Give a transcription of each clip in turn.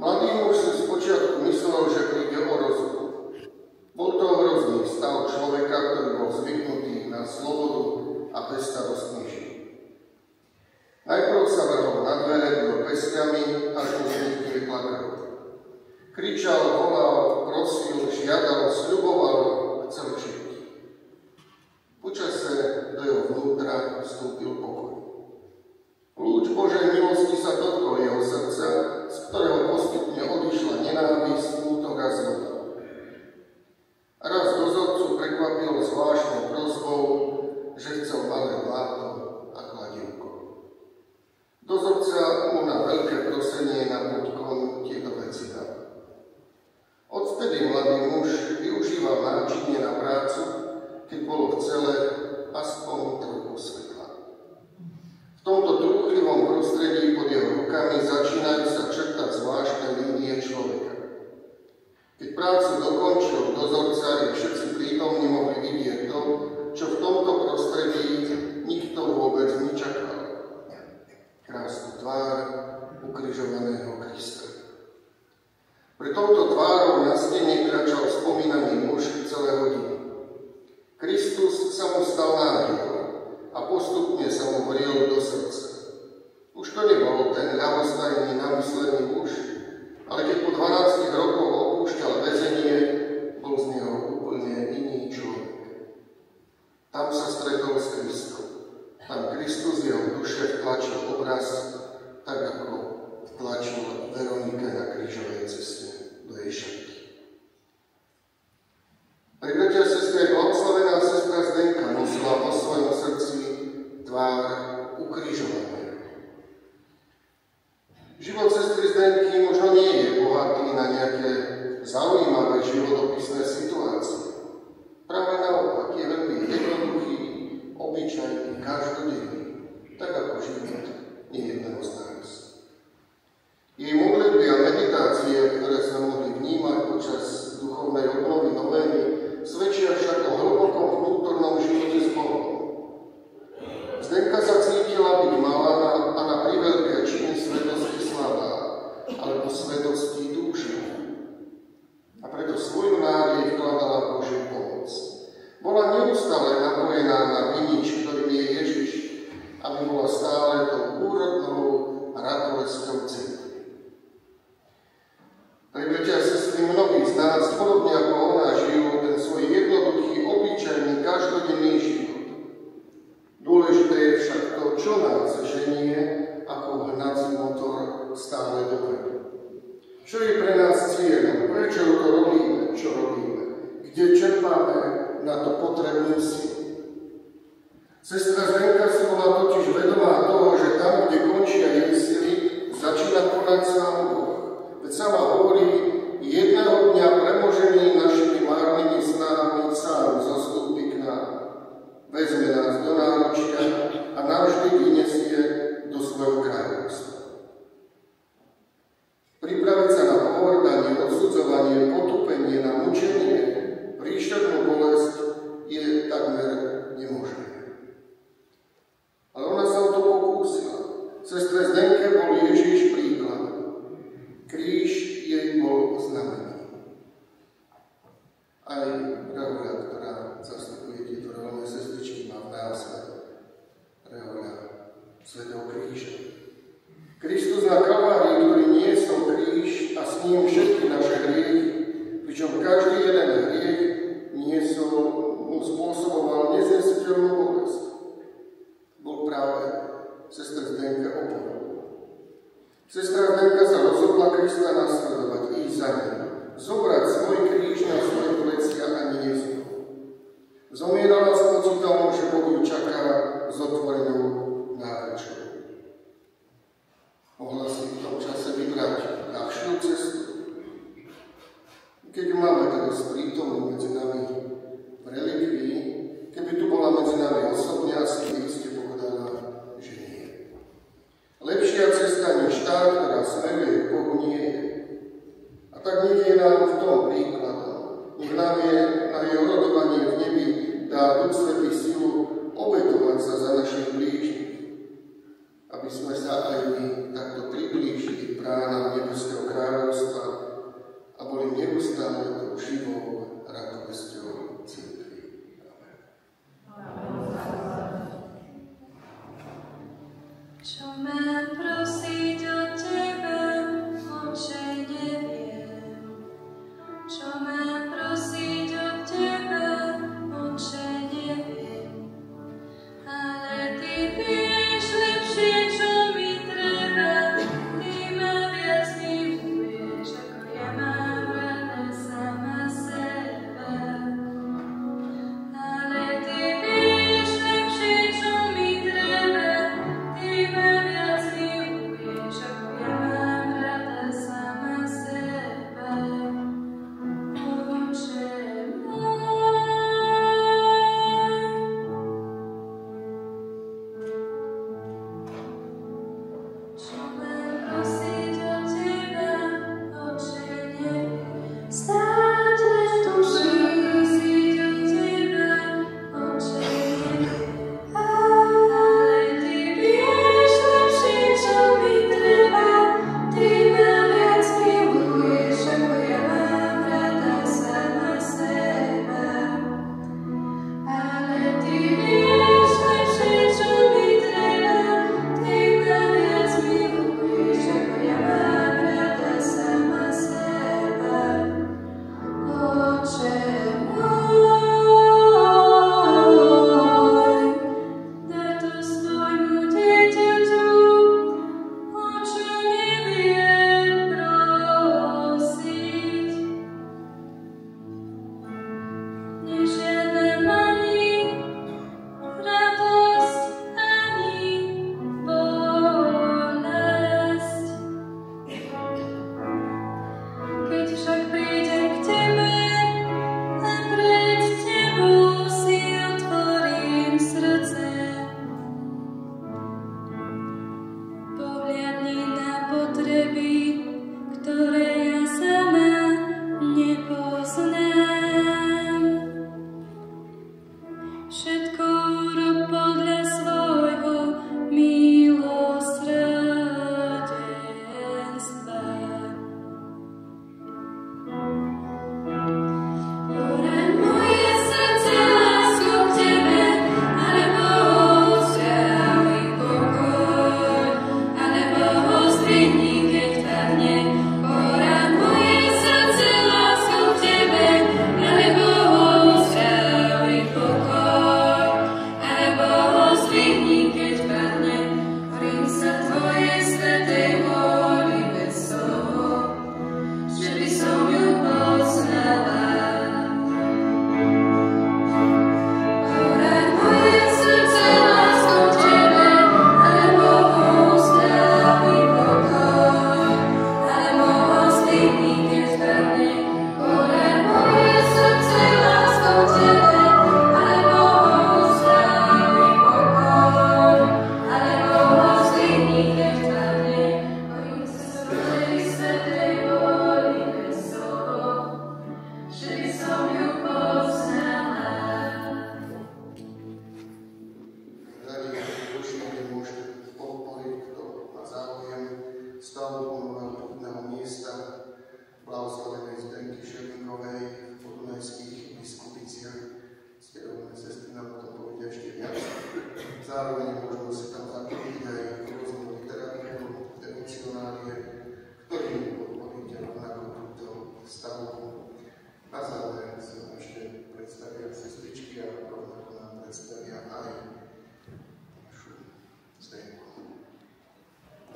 Mladý muž si spočiatku myslel, pestiami, až mu z nich tiekla krv. Kričal, volal, prosil, žiadal, sľuboval, chcel žiť. Počase do jeho vnútra vstúpil pokoj. Lúč Božej milosti sa dotkol jeho srdca, z ktorého postupne odišla nenávisť, smútok a zloba. Raz dozorcu prekvapil zvláštnou prosbou, že chcel malé vláto a kladievko. Dozorca mu na veľké prosenie na podkon tieto veci dal. Odvtedy mladý muž využíval náčinie na prácu, keď bolo v cele aspoň trochu svetla. V tomto trúchlivom prostredí pod jeho rukami začínajú sa črtať zvláštne línie človeka. Keď prácu dokončil dozorca, i všetci prítomní mohli vidieť to, čo v tomto prostredí nikto vôbec nečakal. Krásnu tvár ukrižovaného Krista. Pre touto tvárou na stene kráčal spomínaný muž celé hodiny. Kristus sa mu stal nádejou a postupne sa mu vril do srdca. Už to nebol ten ľavostajný, namyslený muž, ale keď po 12 rokoch opúšťal väzenie, bol z neho úplne iný človek. Tam sa stretol s Kristom. Tam Kristus jeho duše vtlačil obraz, tak ako vtlačil Veronike na krížovej ceste do jej šatky. Pre bratia a sestry, blahoslavená sestra Zdenka nosila vo svojom srdci tvár ukrižovaného. Život sestry Zdenky možno nie je bohatý na nejaké zaujímavé životopisné situácie. Práve naopak je veľmi jednoduchý, obyčajný, každodenný, tak ako život nejedného z nás. Jej modlitby a meditácie, ktoré sa mohli vnímať počas duchovnej obnovy novény, svedčia však o hlbokom vnútornom živote s Bohom. Zdenka sa cítila byť malá a na priveľké činy svetosti slabá, alebo svetosti duše. A preto svoju nádej vkladala v Božiu pomoc. Bola neustále napojená na vinič, ktorým je Ježiš, aby bola stále tou úrodnou a radovesťou cirkvi. Bratia a sestry, mnohí z nás, podobne ako ona, žijú ten svoj jednoduchý, obyčajný, každodenný život. Dôležité je však to, čo nás ženie ako hnací motor stále dopredu. Čo je pre nás cieľom? Prečo to robíme? Čo robíme? Kde čerpáme na to potrebnú silu? Sestra Zdenka si bola totiž vedomá toho, že tam, kde končia jej sily, začína konať sám Boh. Veď sama hovorí, jedného dňa premožený našimi márnymi snahami sám zostúpi k nám. Vezme nás do náručia a navždy vyniesie do svojho kráľovstva. Pripraviť sa na pohordanie, odsudzovanie, potupenie, na mučenie, príšernú bolesť je takmer nemožné. Ale ona sa o to pokúsila. Sestre Zdenke bol Ježiš príklad. Kríž jej bol znamený. Aj rehoľa, ktorá zastupuje tieto reholné sestričky, má v názve rehoľa Svätého kríža. Kristus na Kalvárii, ktorý niesol kríž a s ním všetky naše hriechy, pričom každý jeden hriech niesol, mu spôsoboval neznesiteľnú bolesť. Bol práve sestra Zdenka oporou. Sestra Zdenka sa rozhodla Krista nasledovať, ísť za ním, zobrať svoj kríž na svoje plecia a niesť ho. Zomierala s pocitom, že Boh ju čaká s otvorenou náručou. Mohla si v tom čase vybrať ľahšiu cestu. Keď máme teraz prítomnú medzi nami v relikvii, keby tu bola medzi nami osobne, asi by ste povedala, že nie. Lepšia cesta než tá, ktorá smeruje k Bohu, nie je. A tak nech je nám v tom príkladom. Nech nám je na jej orodovanie v nebi dá Duch Svätý silu obetovať sa za našich blížnych, aby sme sa aj my takto priblížili k bránam nebeského kráľovstva a boli neustále tou živou radosťou cirkvi. Amen. Čo mám prosiť od Teba?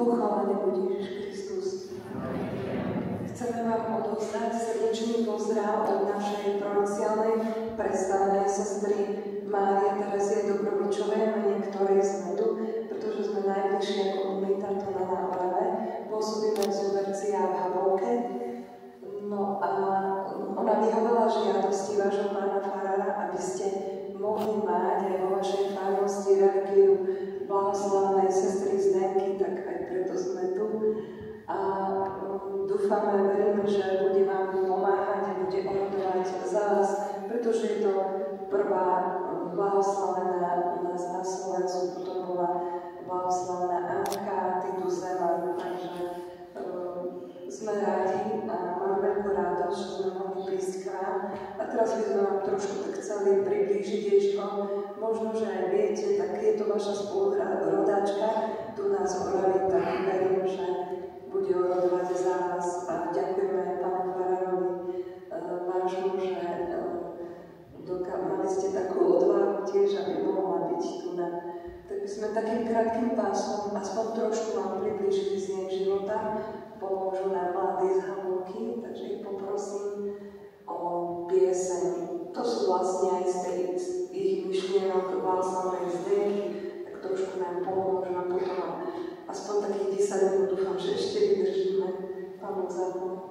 Pochválený buď Ježiš Kristus. Chceme vám odovzdať srdečný pozdrav od našej provinciálnej predstavenej sestry Márie Terezie Dobrovičovej, mene ktorej sme tu, pretože sme najbližšia komunita tu na Nábrave. Pôsobíme v Zuberci a v Habovke. No a ona vyhovala žiadosti vášho pána farára, aby ste mohli mať aj vo vašej farnosti relikviu blahoslavenej sestry Zdenky, tak aj preto sme tu. A dúfame, veríme, že bude vám pomáhať a bude orodovať za vás, pretože je to prvá blahoslavená u nás na Slovensku, potom bola blahoslavená Anka, Titus Zeman, takže sme rádi a mám veľkú radosť, že sme mohli prísť k vám. A teraz by sme vám trošku tak chceli priblížiť Ježiho. Možno, že aj viete, tak je to vaša spolurodáčka tu nás Oraví, tak verím, že bude orodovať za vás. A ďakujeme pánu farárovi vášmu, že mali ste takú odvahu tiež, aby mohla byť tu na. Tak by sme takým krátkym pásom aspoň trošku vám priblížili z nej života. Pomôžu nám mladí z Habovky, takže ich poprosím o pieseň. To sú vlastne aj z ich myšlienok blahoslavnej Zdenky, tak trošku nám pomôžu a potom aspoň takých 10 minút dúfam, že ešte vydržíme. Pán Boh zapomína.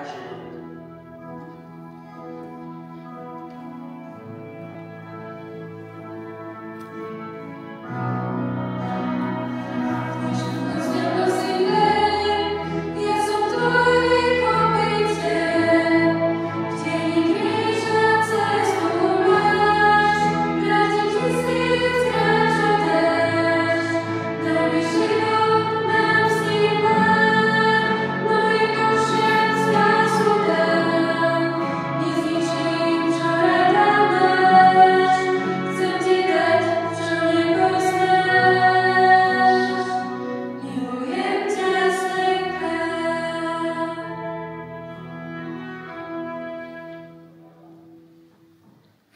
život.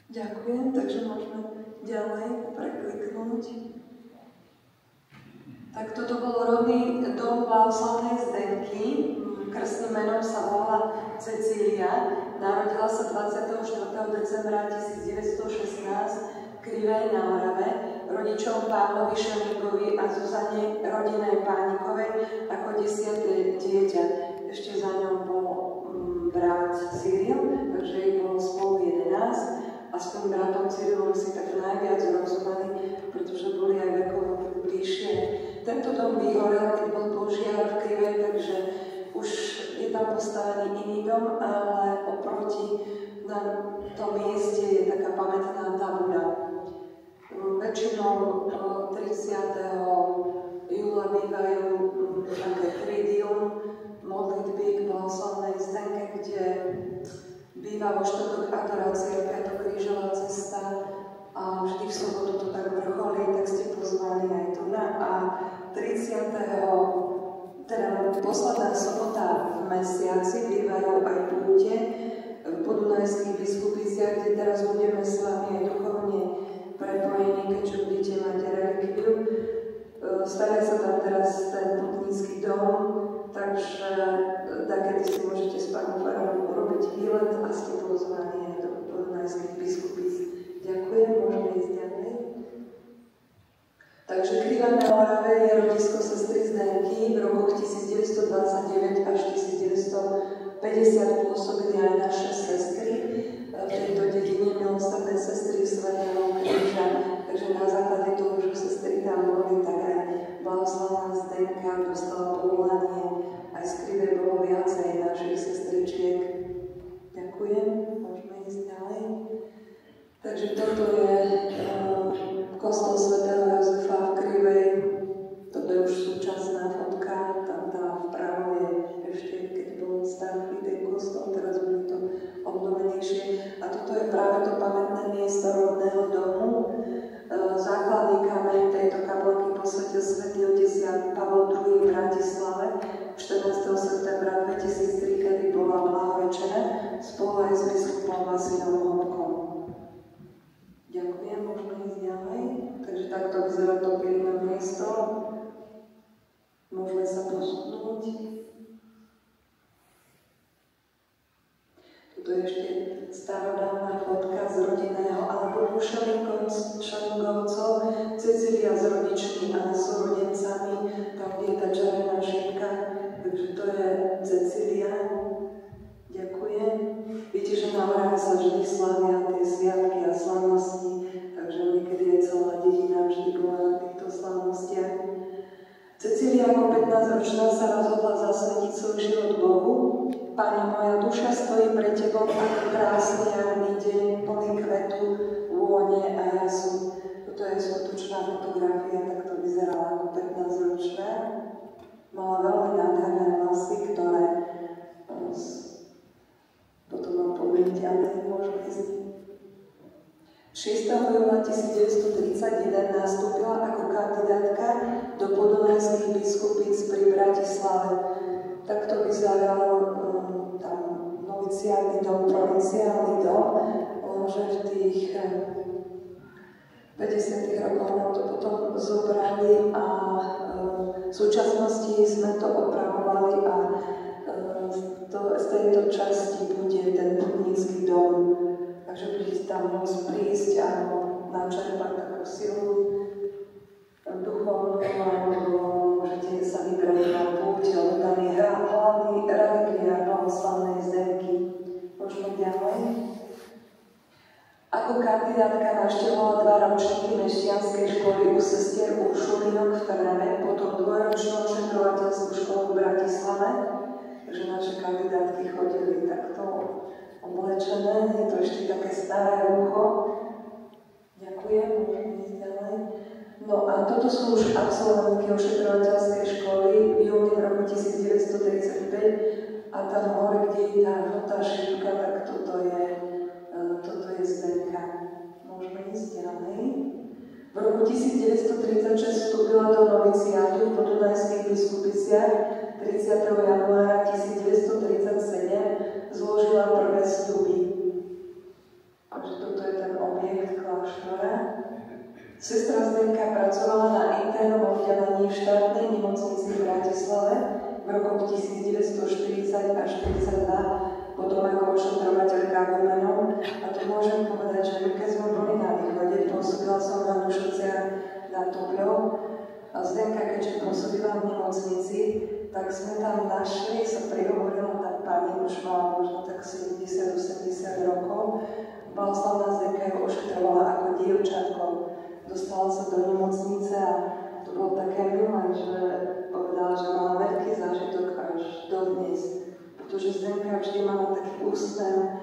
Ďakujem, takže môžeme ďalej prekliknúť. Tak toto bol rodný dom Blahoslavnej Zdenky. Krstným menom sa volala Cecília. Narodila sa 24. decembra 1916 v Krivej na Orave rodičom Pavlovi Šelníkovi a Zuzane Rodinej Pánikovej ako 10. dieťa. Ešte za ňou bol brat Cyril, takže ich bolo spolu 11. A s tým bratom Cyrilom si tak najviac rozumeli, pretože boli aj vekovo bližšie. Tento dom vyhorel, keď bol požiar v Krive, takže už je tam postavený iný dom, ale oproti na tom mieste je taká pamätná tabuľa. Väčšinou 30. júla bývajú také tridium, modlitby k Blahoslavnej Zdenke, kde býva vo štvrtok adorácia, Piatokrížová cesta a vždy v sobotu to tak vrcholí, tak ste pozvali aj tu na. A 30. teda posledná sobota v mesiaci bývajú aj púte v Podunajských Biskupiciach, kde teraz budeme s vami aj duchovne prepojení, keďže budete mať relikviu. Stavia sa tam teraz ten putnícky dom, takže takedy si môžete s pánom farom urobiť výlet a ste pozvaní aj do Podunajských Biskupíc. Ďakujem, môžeme ísť ďalej. Takže Kriva na Orave je rodisko sestry Zdenky. V rokoch 1929 až 1950 pôsobili aj naše sestry v tejto dedine milosrdné sestry Svätého Kríža. Takže na základe toho, že sestry tam boli, tak aj Blahoslavná Zdenka dostala povolanie. Aj z Krive bolo viacej našich sestričiek. Ďakujem, môžeme ísť ďalej. Takže toto je kostol svätého Jozefa v Krivej. Toto je už súčasná fotka, tam vpravo je ešte, keď bol starý ten kostol, teraz bude to obnovenejšie. A toto je práve to pamätné miesto rodného domu. Základný kameň tejto kaplnky posvetil svätý otec Jan Pavol II v Bratislave 14. septembra 2003, kedy bola blahorečená spolu aj s biskupom Vasilom Hopkom. Ďakujem, môžeme ísť ďalej. Takže takto vyzerá to pekné miesto. Môžeme sa posunúť. Toto je ešte starodávna fotka z rodinného albumu Šalingovcov. Cecília s rodičmi a súrodencami, tam je tá červená šipka. Takže to je Cecília. Ďakujem. Viete, že na Orave sa vždy slavia tie sviatky a slavnosti, takže niekedy je celá dedina vždy bola na týchto slavnostiach. Cecília ako 15-ročná sa rozhodla zasvetiť svoj život Bohu. Pane, moja duša stojí pre Tebou ako krásny jarný deň, plný kvetu, vône a jasu. Toto je skutočná fotografia, tak to vyzerala ako 15-ročná. Mala veľmi nádherné vlasy, ktoré potom mám povedať, ale môžeme ísť. 6. júla 1931 nastúpila ako kandidátka do Podunajských Biskupíc pri Bratislave. Takto vyzeral tam noviciálny dom, provinciálny dom, lenže v tých 50. rokoch nám to potom zobrali a v súčasnosti sme to opravovali a z tejto časti bude ten putnícky dom. Takže budete tam môcť prísť a načerpať takú silu duchovnú, alebo môžete sa vybrať na púť, lebo tam je hlavný relikviár Blahoslavnej kandidátka navštevovala 2 ročníky mešťanskej školy u sestier Uršulinok v Trnave, potom 2-ročnú ošetrovateľskú školu v Bratislave, takže naše kandidátky chodili takto oblečené, je to ešte také staré rucho. Ďakujem, môžeme ísť ďalej. No a toto sú už absolventky ošetrovateľskej školy v júni roku 1935 a tam hore, kde je tá žltá šípka, tak toto je Zdenka. Môžeme ísť ďalej. V roku 1936 vstúpila do noviciátu v Podunajských Biskupiciach, 30. januára 1937 zložila prvé sľuby. Takže toto je ten objekt kláštora. Sestra Zdenka pracovala na internom oddelení v štátnej nemocnici v Bratislave v rokoch 1940 až 1942, potom ako ošetrovateľka Vomenom. A to môžem povedať, že keď sme boli na východe, pôsobila som na Dušovciach nad Topľou a Zdenka, keďže pôsobila v nemocnici, tak sme tam našli, sa prihovorila tá pani, už mala možno tak 70-80 rokov. Blahoslavená Zdenka ju ošetrovala ako dievčatko. Dostala sa do nemocnice a to bolo také milé, že povedala, že mala veľký zážitok až dodnes. Pretože Zdenka vždy mala taký úsmev,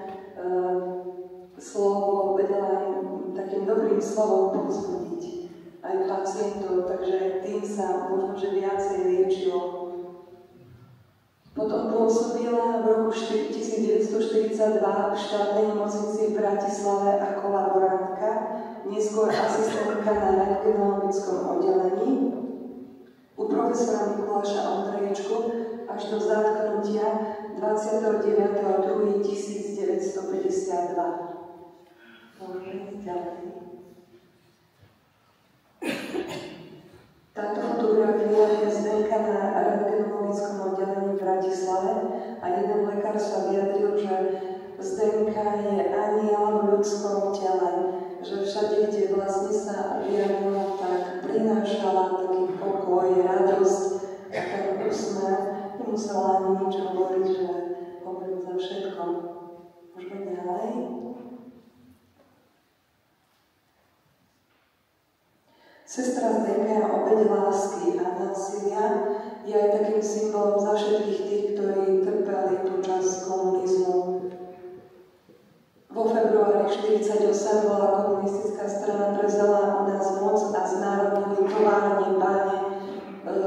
slovo, vedela takým dobrým slovom povzbudiť aj pacientov, takže tým sa možno, že viacej liečilo. Potom pôsobila v roku 1942 v štátnej nemocnici v Bratislave ako laborantka, neskôr asistentka na rentgenologickom oddelení u profesora Mikuláša Ondrejčku až do zatknutia 29.2.1952. Môžeme ísť ďalej. Táto fotografia je Zdenka na rentgenologickom oddelení v Bratislave a jeden lekár sa vyjadril, že Zdenka je aniel v ľudskom tele, že všade, kde vlastne sa objavila, tak prinášala taký pokoj, radosť a ten úsmev. Nemusela ani nič hovoriť, že hovoril za všetko. Môžeme ďalej. Sestra Zdenka je obeť lásky a násilia, je aj takým symbolom za všetkých tých, ktorí trpeli počas komunizmu. Vo februári 1948 bola komunistická strana prevzala u nás moc a znárodnili továrne, báne,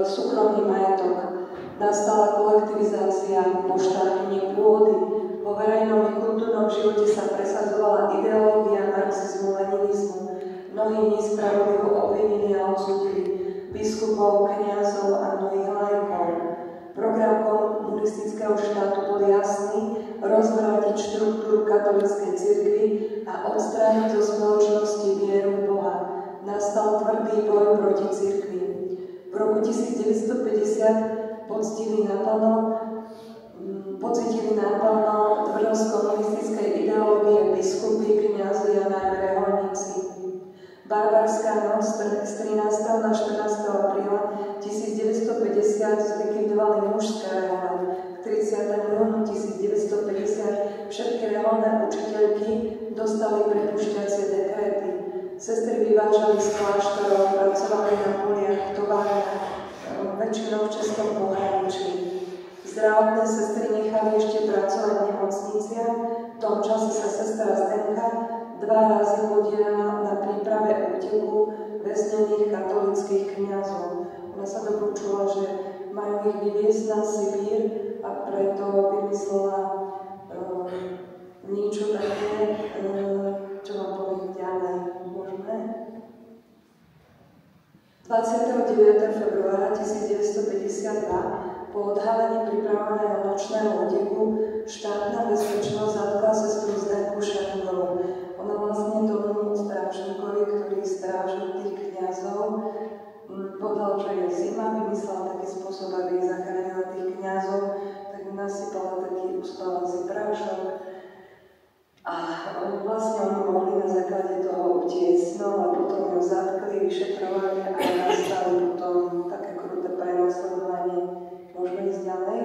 súkromný majetok. Nastala kolektivizácia, poštátnenie pôdy. Vo verejnom i kultúrnom živote sa presadzovala ideológia marxizmu, leninizmu. Mnohí nespravodlivo obvinili a odsúdili biskupov, kňazov a mnohých laikov. Program komunistického štátu bol jasný: rozvrátiť štruktúru katolíckej cirkvi a odstrániť zo spoločnosti vieru v Boha. Nastal tvrdý boj proti cirkvi. V roku 1950 poctili naplno tvrdosť komunistickej ideológie biskupy, kňazi a najmä reholníci. Barbarská noc z 13. na 14. apríla 1950 zlikvidovali mužské rehole. K 30. júnu 1950 všetky reholné učiteľky dostali prepušťacie dekréty. Sestry vyvážali z kláštorov, pracovali na poliach, továrniach, väčšinou v českom pohraničí. Zdravotné sestry nechali ešte pracovať v nemocniciach. V tom čase sa sestra Zdenka 2 razy podielala na príprave úteku väznených katolíckych kňazov. Ona sa dopočula, že majú ich vyviesť na Sibír a preto vymyslela niečo také, čo vám poviem ďalej. Môžeme? 29. februára 1952 po odhalení pripraveného nočného úteku štátna bezpečnosť zatkla sestru Zdenku Šeringovú. Ona vlastne tomu strážnikovi, ktorý strážil tých kňazov, povedal, že je zima, vymyslela taký spôsob, aby zachránila tých kňazov, tak nasypala taký uspávací prášok a vlastne oni mohli na základe toho utiecť. No a potom ju zatkli, vyšetrovali a nastali potom také kruté prenasledovanie. Môžeme ísť ďalej?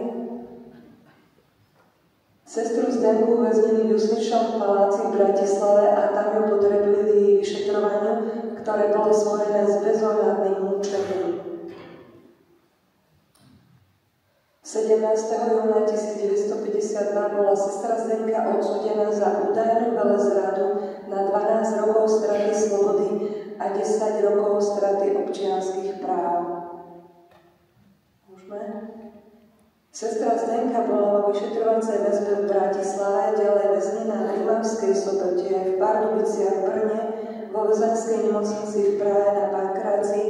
Sestru Zdenku uväznili v Justičnom paláci v Bratislave a tam ju podrobili vyšetrovaniu, ktoré bolo spojené s bezohľadným mučením. 17. júna 1952 bola sestra Zdenka odsúdená za údajnú velezradu na 12 rokov straty slobody a 10 rokov straty občianskych práv. Môžeme? Sestra Zdenka bola vo vyšetrovacej väzbe v Bratislave, ďalej väznená v Rimavskej Sobote, v Pardubiciach, v Brne, vo väzenskej nemocnici v Prahe na Pankráci,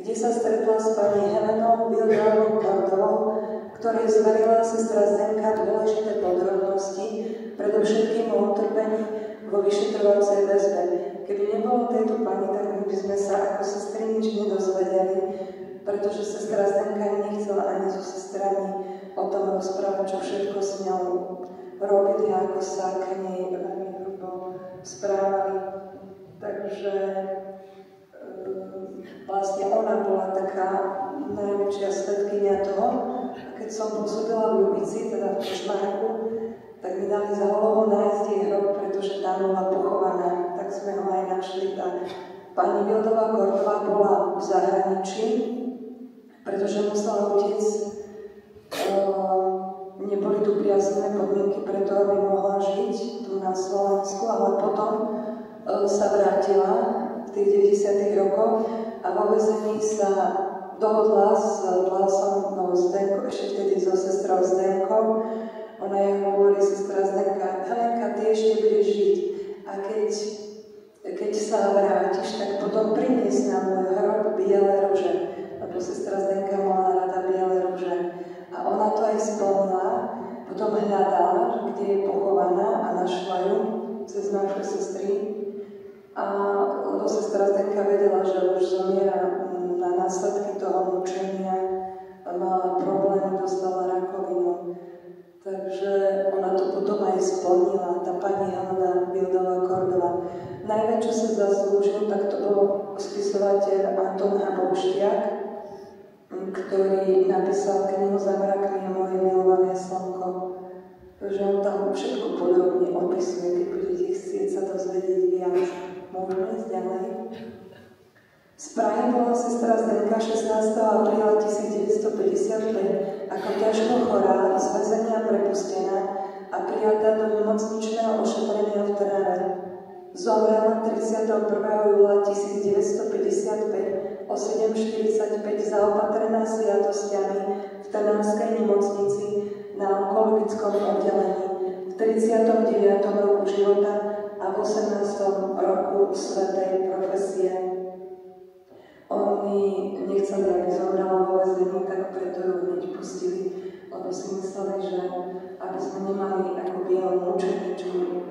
kde sa stretla s pani Helenou Wildrovou Kordovou, ktorej zverila sestra Zdenka dôležité podrobnosti, predovšetkým o utrpení vo vyšetrovacej väzbe. Keby nebolo tejto pani, tak by sme sa ako sestry nič nedozvedeli, pretože sestra Zdenka nechcela ani so sestrami o tom rozprávať, čo všetko s ňou robili, ako sa k nej veľmi hrubo správali. Takže vlastne ona bola taká najväčšia svedkynia toho. Keď som pôsobila v Ľubici, teda v Košmarku, tak mi dali za úlohu nájsť jej hrob, pretože tam bola pochovaná. Tak sme ho aj našli. A pani Wildrová Kordová bola v zahraničí, pretože musela utiecť. Neboli tu priaznivé podmienky preto, aby mohla žiť tu na Slovensku, ale potom sa vrátila v tých 90. rokoch a vo väzení sa dohodla s Vlásom Zdenkou, ešte vtedy so sestrou Zdenkou. Ona jej hovorí, sestra Zdenka, Helenka, ty ešte budeš žiť a keď sa vrátiš, tak potom prinies na môj hrob biele ruže, lebo sestra Zdenka mala rada biele ruže. A ona to aj splnila, potom hľadala, kde je pochovaná a našla ju cez naše sestry. A lebo sestra Zdenka vedela, že už zomiera na následky toho mučenia, mala problémy, dostala rakovinu. Takže ona to potom aj splnila, tá pani Helena Wildrová Kordová. Najväčšie sa zaslúžil, tak to bol spisovateľ Anton Habouštiak, ktorý napísal knihu Za mrakmi a moje milované slnko. Takže on tam všetko podrobne opisuje, keď budete chcieť sa dozvedieť viac. Môžeme ísť ďalej. Z Prahy bola sestra Zdenka 16. apríla 1955 ako ťažko chorá z väzenia prepustená a prijatá do nemocničného ošetrenia v Trnave. Zomrela 31. júla 1955 o 7:45 zaopatrená sviatosťami v Trnavskej nemocnici na onkologickom oddelení v 39. roku života a v 18. roku svätej profesie. Oni nechceli, aby zomrela vo väzení, tak preto ju hneď pustili, lebo si mysleli, že aby sme nemali ako bielu mučeničku,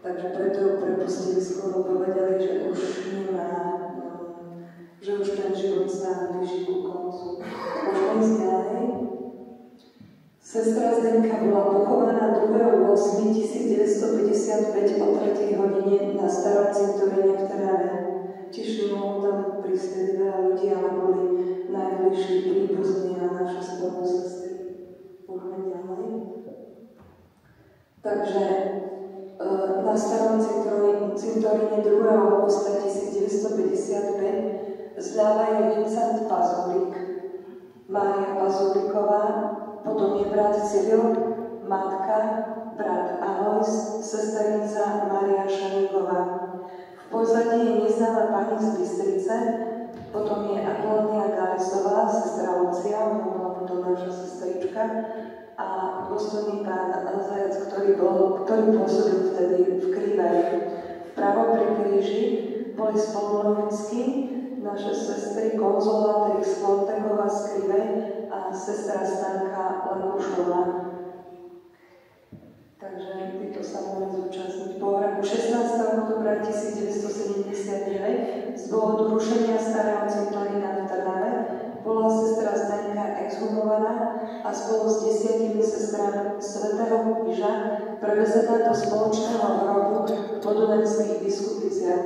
takže preto ju prepustili, skôr povedali, že už nemá, že už ten život sa blíži ku koncu. Môžeme ísť ďalej. Sestra Zdenka bola pochovaná 2.8.1955 o 3. hodine na starom cintoríne v Trnave. Tiež mohol tam prísť veľa ľudí, ale boli najbližší príbuzní a naše spolusestry. Môžeme ďalej. Takže na starom cintoríne 2. augusta 1955 zľava je Vincent Pazulík, Mária Pazulíková, potom je brat Cyril, matka, brat Alois, sesternica Mária Šaníková. V pozadí je neznáma pani z Bystrice, potom je Apolónia Galisová, sestra Lucia, ona bola potom naša sestrička, a dôstojný pán Zajac, ktorý pôsobil vtedy v Kriveji. Vpravo pri kríži boli spolulovicky naše sestry Konzola Trix Lonteková z Krivej a sestra Stanka Lekušová. Takže títo sa mohli zúčastniť pohrebu 16. oktobra 1979 z dôvodu rušenia starého cintorína v Trnave bola sestra Zdenka exhumovaná a spolu s 10 sestrami svätého Kríža prevezená do spoločného hrobu v Podunajských Biskupiciach.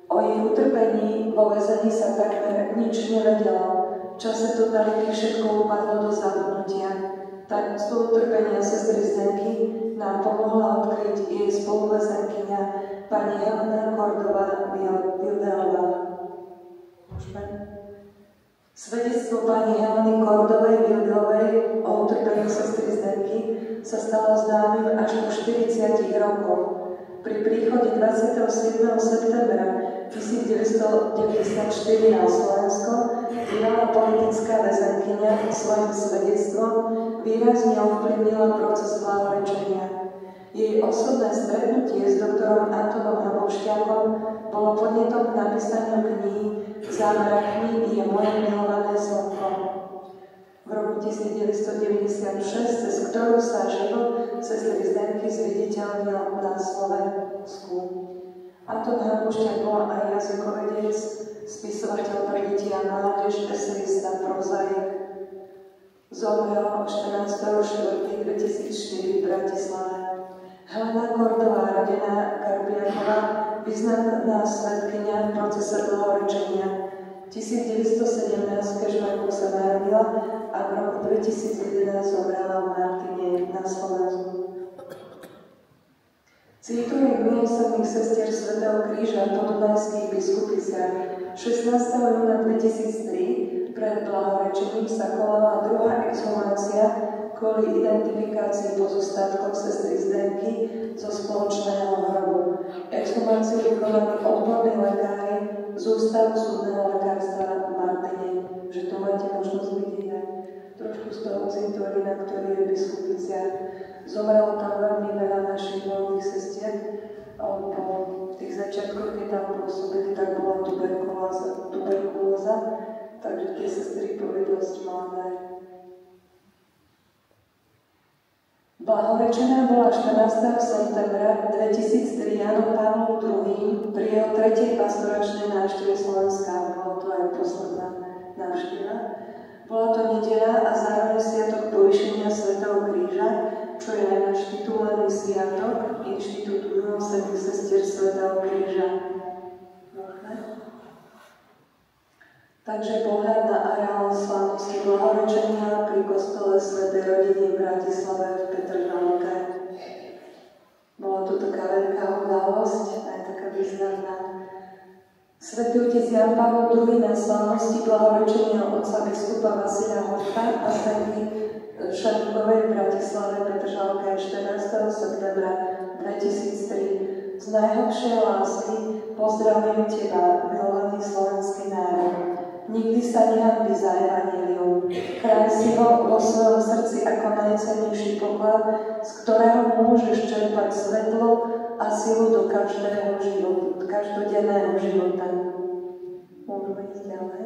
O jej utrpení vo väzení sa takmer nič nevedelo. V čase totality všetko upadlo do zabudnutia. Tak z utrpenia sestry Zdenky nám pomohla odkryť jej spoluväzenkyňa pani Helena Cordová-Vildeová. Svedectvo pani Heleny Cordovej-Vildeovej o utrpení sestry Zdenky sa stalo známym až po 40 rokoch. Pri príchode 27. septembra 1994 na Slovensko bývalá politická väzenkyňa svojim svedectvom výrazne ovplyvnila proces blahorečenia. Jej osobné stretnutie s doktorom Antonom Hrbošťákom bolo podnetom k napísaniu knihy Zámrakmi je moje milované slnko. V roku 1996, cez ktorú sa život sestry Zdenky zviditeľnil na Slovensku. Anton Hrbošťák bol aj jazykovedec, spisovateľ pre deti a mládež, eseista, prozaik. Zomrel 14.4.2004 v Bratislave. Helena Cordová, rodená Garbiaková, významná svedkyňa v procese blahorečenia. 1917 v Kežmarku sa narodila a v roku 2011 zomrela v Martine na Slovensku. Citujem milosrdných sestier Svätého Kríža v Podunajských Biskupiciach. 16. júna 2003 pred blahorečením sa konala druhá exhumácia kvôli identifikácii pozostatkov sestry Zdenky zo spoločného hrobu. Exhumáciu vykonali odborní lekári z Ústavu súdneho lekárstva v Martine. Že to máte možnosť vidieť aj trošku z toho cintorína, ktorý je v Biskupiciach. Zomrelo tam veľmi veľa našich voľných sestier. Po tých začiatkoch, keď tam pôsobili, tak bola tuberkulóza, takže tie sestry boli dosť mladé. Blahorečená bola 14. septembra 2003 Jánom Pavlom II pri jeho 3. pastoračnej návšteve Slovenska. Bola to aj posledná návšteva. Bola to nedeľa a zároveň sviatok povýšenia Svätého Kríža, čo je aj náš titulárny sviatok Inštitútu milosrdných sestier Svätého Kríža. Takže pohľad na areál slávnosti blahorečenia pri kostole Svätej rodiny v Bratislave v Petržalke. Bola to taká veľká udalosť, aj taká významná. Svätý otec Ján Pavol II na slávnosti blahorečenia otca biskupa Vasila Horta a Stanky Šaníkovej v Bratislave Petržalke 14. septembra 2003. Z najhlbšej lásky pozdravujem teba, milovaný slovenský národ. Nikdy sa nehanbí za evanjelium. Chráň si ho vo svojom srdci ako najcennejší poklad, z ktorého môžeš čerpať svetlo a silu do každodenného života. Môžeme ísť ďalej.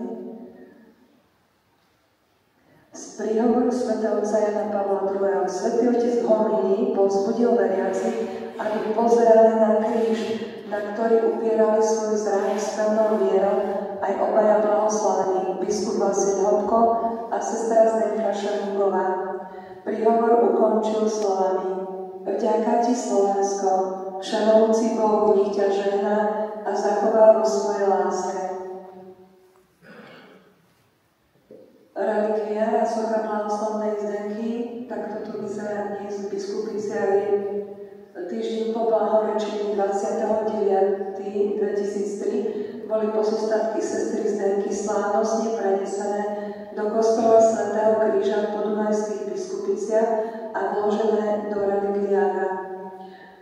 Z príhovoru svätého otca Jana Pavla II. Svätý otec v homílii povzbudil veriacich, aby pozerali na kríž, na ktorý upierali svoj zrak s pevnou vierou aj obaja blahoslavení, biskup Vasil Hopko a sestra Zdenka Šaníková. Príhovor ukončil slovami: Vďaka ti, Slovensko, všemovúci Bohu, nech ťa žehná a zachová vo svojej láske. Relikvia socha blahoslavnej Zdenky, tak toto vyzerá dnes v Biskupiciach. Týždeň po blahorečení 29.2003 boli pozostatky sestry Zdenky slávnostne prenesené do kostola Svätého Kríža v Podunajských Biskupiciach a vložené do relikviára.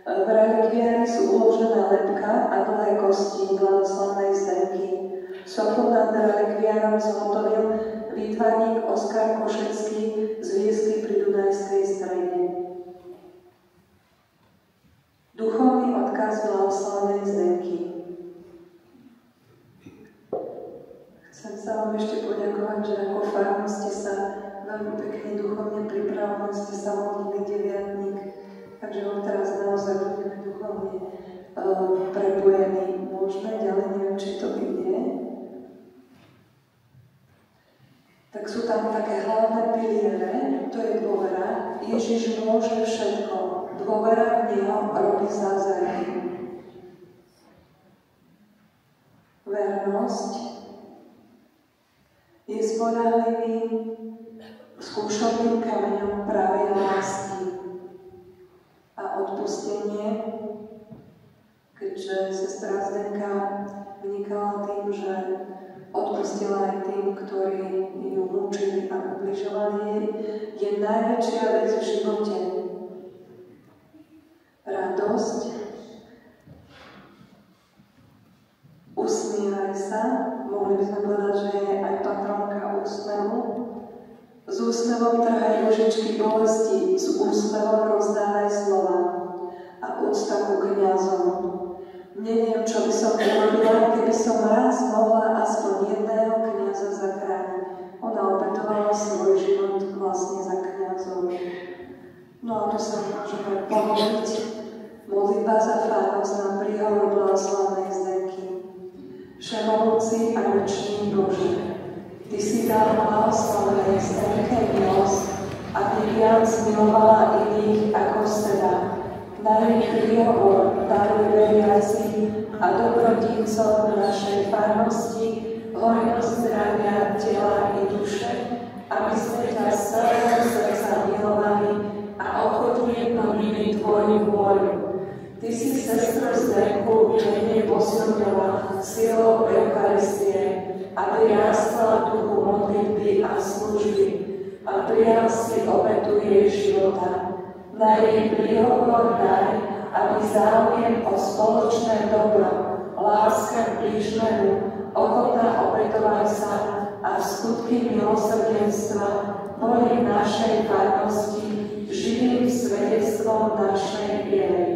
V relikviári sú uložené lebka a dlhé kosti blahoslavnej Zdenky. Sochu nad relikviárom zhotovil výtvarník Oskar Košecký z Viesky pri Dunajskej Strede. Duchovný odkaz blahoslavnej Zdenky. Chcem sa vám ešte poďakovať, že ako farmu ste sa veľmi pekne duchovne pripravili, ste sa modlili deviatník, takže vám teraz naozaj budeme duchovne prepojení. Môžeme ďalej, neviem, či to ide. Tak sú tam také hlavné piliere, to je dôvera. Ježiš môže všetko. Dôvera v Neho robí zázraky. Vernosť je spoľahlivým, skúšobným kameňom pravej lásky. A odpustenie, keďže sestra Zdenka vynikala tým, že odpustila aj tým, ktorí ju mučili a ubližovali jej, je najväčšia vec v živote. Radosť, usmievaj sa, mohli by sme povedať, že je aj patronka úsmevu. S úsmevom trhaj nožičky bolesti, s úsmevom rozdávaj slova a úcta ku kňazom. Neviem, čo by som urobila, keby som raz mohla aspoň jedného kňaza zachrániť. Ona obetovala svoj život vlastne za kňazov. No a tu sa môžeme pomôžiť. Modlitba za farnosť nám príhovor blahoslavenej Zdenky. Všemohúci a večný Bože, Ty si dal blahoslavenej Zdenke milosť, aby viac milovala iných ako seba. Daj príhovor, daruj veriaci a dobrodincom našej farnosti hojnosť zdravia, tela i duše, aby sme ťa z celého srdca milovali a ochotne plnili Tvoju vôľu. Ty si sestru Zdenku denne posilňovala silou Eucharistie, aby rástla v duchu modlitby a služby a prijal si obetu jej života. Na jej príhovor daj, aby záujem o spoločné dobro, láska k blížnemu, ochota obetovať sa a skutky milosrdenstva boli našej farnosti živým svedectvom našej viery.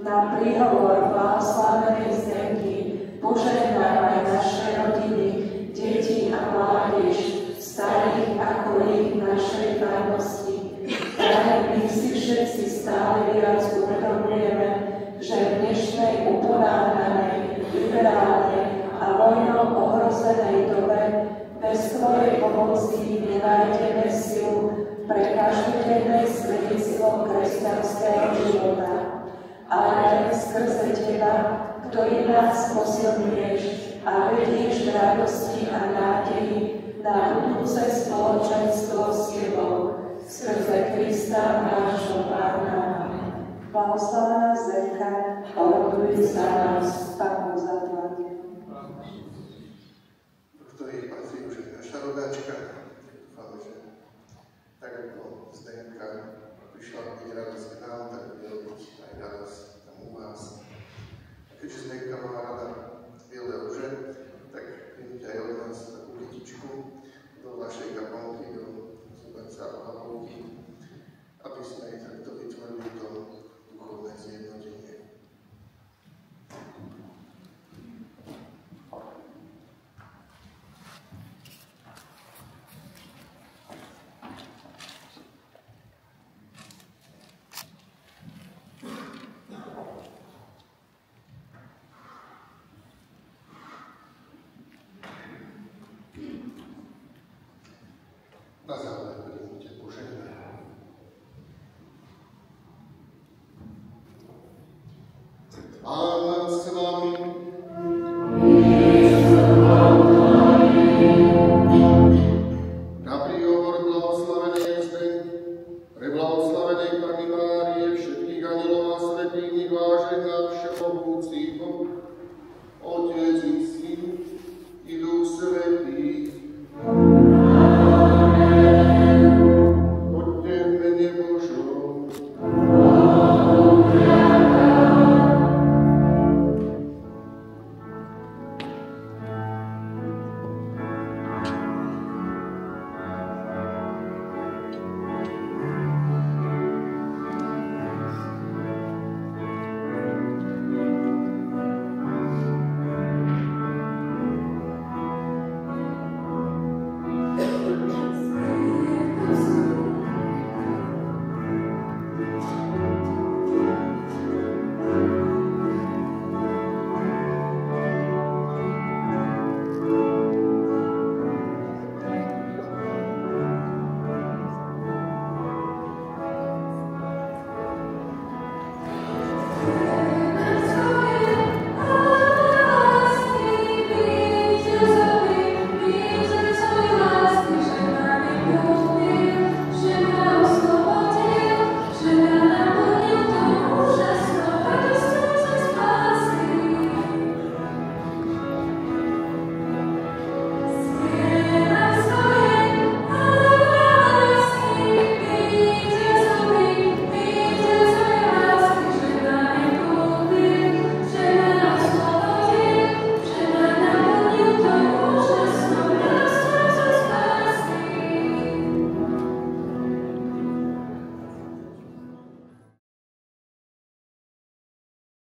Na príhovor blahoslavenej Zdenky požehnaj aj naše rodiny, deti a mládež, starých a chorých našej farnosti. Práve my si všetci stále viac uvedomujeme, že v dnešnej uponáhľanej, liberálnej a vojnou ohrozenej dobe bez Tvojej pomoci nenájdeme silu pre každodenné svedectvo kresťanského života. Ale skrze Teba, ktorý nás posilňuješ a vedieš v radosti a nádeji na budúce spoločenstvo s Tebou, skrze Krista nášho Pána. Blahoslavená Zdenka, oroduj za nás, Pán zaplať. Do ktorých patrí už aj naša rodáčka. Dúfam, že tak ako Zdenka prišla byť rada